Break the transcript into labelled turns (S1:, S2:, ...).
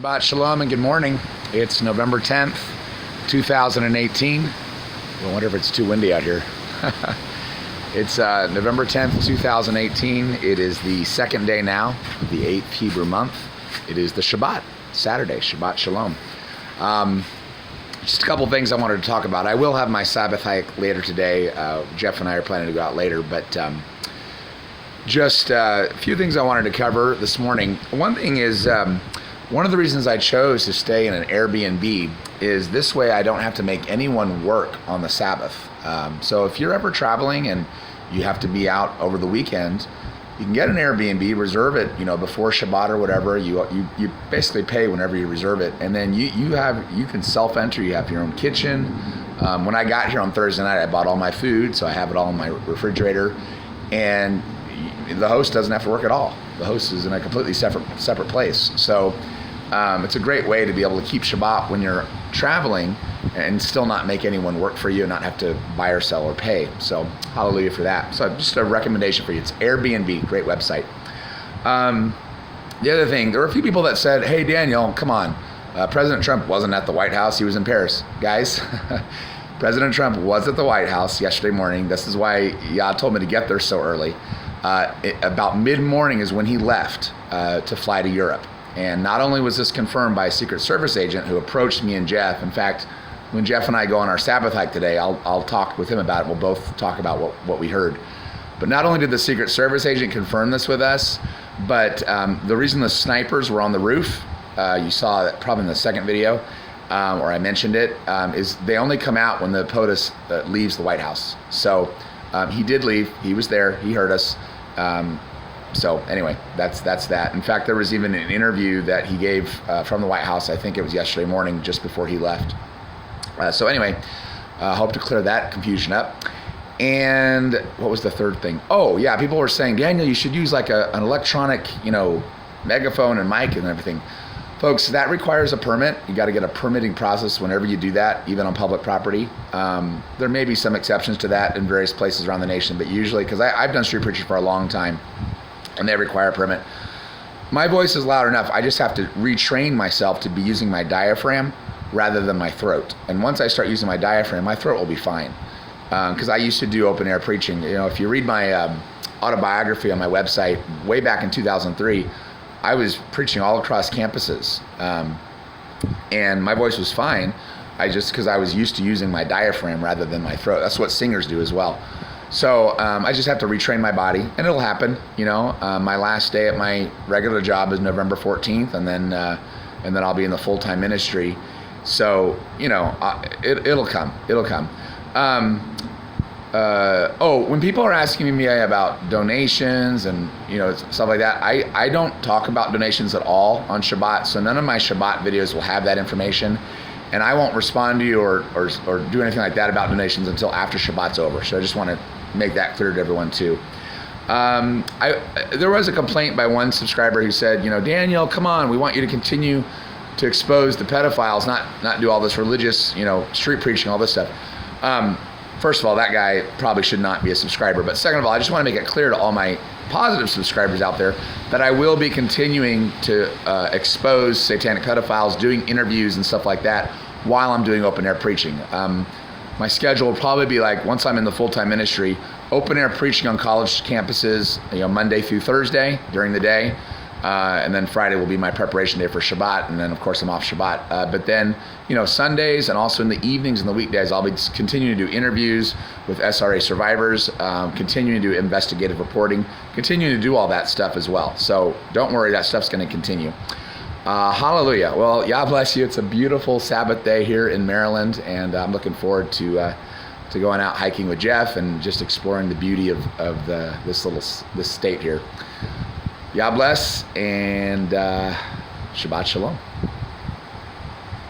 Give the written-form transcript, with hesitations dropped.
S1: Shabbat Shalom and good morning. It's November 10th, 2018. I wonder if it's too windy out here. It's November 10th, 2018. It is the second day now of the 8th Hebrew month. It is the Shabbat, Saturday, Shabbat Shalom. Just a couple things I wanted to talk about. I will have my Sabbath hike later today. Jeff and I are planning to go out later, but just a few things I wanted to cover this morning. One thing is, one of the reasons I chose to stay in an Airbnb is this way I don't have to make anyone work on the Sabbath. So if you're ever traveling and you have to be out over the weekend, you can get an Airbnb, reserve it, before Shabbat or whatever. You basically pay whenever you reserve it, and then you can self-enter. You have your own kitchen. When I got here on Thursday night, I bought all my food, so I have it all in my refrigerator, and the host doesn't have to work at all. The host is in a completely separate place. So it's a great way to be able to keep Shabbat when you're traveling and still not make anyone work for you and not have to buy or sell or pay. So hallelujah for that. So just a recommendation for you. It's Airbnb, great website. The other thing, there were a few people that said, hey, Daniel, come on. President Trump wasn't at the White House. He was in Paris. Guys, President Trump was at the White House yesterday morning. This is why Yah told me to get there so early. About mid-morning is when he left to fly to Europe. And not only was this confirmed by a Secret Service agent who approached me and Jeff. In fact, when Jeff and I go on our Sabbath hike today, I'll talk with him about it. We'll both talk about what we heard. But not only did the Secret Service agent confirm this with us, but the reason the snipers were on the roof, you saw it probably in the second video, or I mentioned it, is they only come out when the POTUS leaves the White House. So he did leave. He was there. He heard us. So anyway, that's that. In fact, there was even an interview that he gave from the White House. I think it was yesterday morning, just before he left. So anyway, hope to clear that confusion up. And what was the third thing? Oh yeah, people were saying, Daniel, you should use like an electronic, megaphone and mic and everything. Folks, that requires a permit. You got to get a permitting process whenever you do that, even on public property. There may be some exceptions to that in various places around the nation, but usually, because I've done street preaching for a long time, and they require a permit. My voice is loud enough. I just have to retrain myself to be using my diaphragm rather than my throat. And once I start using my diaphragm, my throat will be fine. Because I used to do open air preaching. If you read my autobiography on my website, way back in 2003, I was preaching all across campuses. And my voice was fine. Because I was used to using my diaphragm rather than my throat. That's what singers do as well. So I just have to retrain my body, and it'll happen. My last day at my regular job is November 14th, and then I'll be in the full-time ministry. So it'll come. It'll come. When people are asking me about donations and stuff like that, I don't talk about donations at all on Shabbat. So none of my Shabbat videos will have that information. And I won't respond to you or do anything like that about donations until after Shabbat's over. So I just want to make that clear to everyone too. There was a complaint by one subscriber who said, Daniel, come on, we want you to continue to expose the pedophiles, not do all this religious, street preaching, all this stuff. First of all, that guy probably should not be a subscriber. But second of all, I just want to make it clear to all my positive subscribers out there that I will be continuing to expose satanic pedophiles, doing interviews and stuff like that while I'm doing open air preaching. My schedule will probably be like, once I'm in the full-time ministry, open air preaching on college campuses, Monday through Thursday during the day. And then Friday will be my preparation day for Shabbat. And then, of course, I'm off Shabbat. But then, Sundays and also in the evenings and the weekdays, I'll be continuing to do interviews with SRA survivors, continuing to do investigative reporting, continuing to do all that stuff as well. So don't worry, that stuff's going to continue. Hallelujah. Well, Yah bless you. It's a beautiful Sabbath day here in Maryland, and I'm looking forward to going out hiking with Jeff and just exploring the beauty of this state here. Yah bless, and Shabbat Shalom.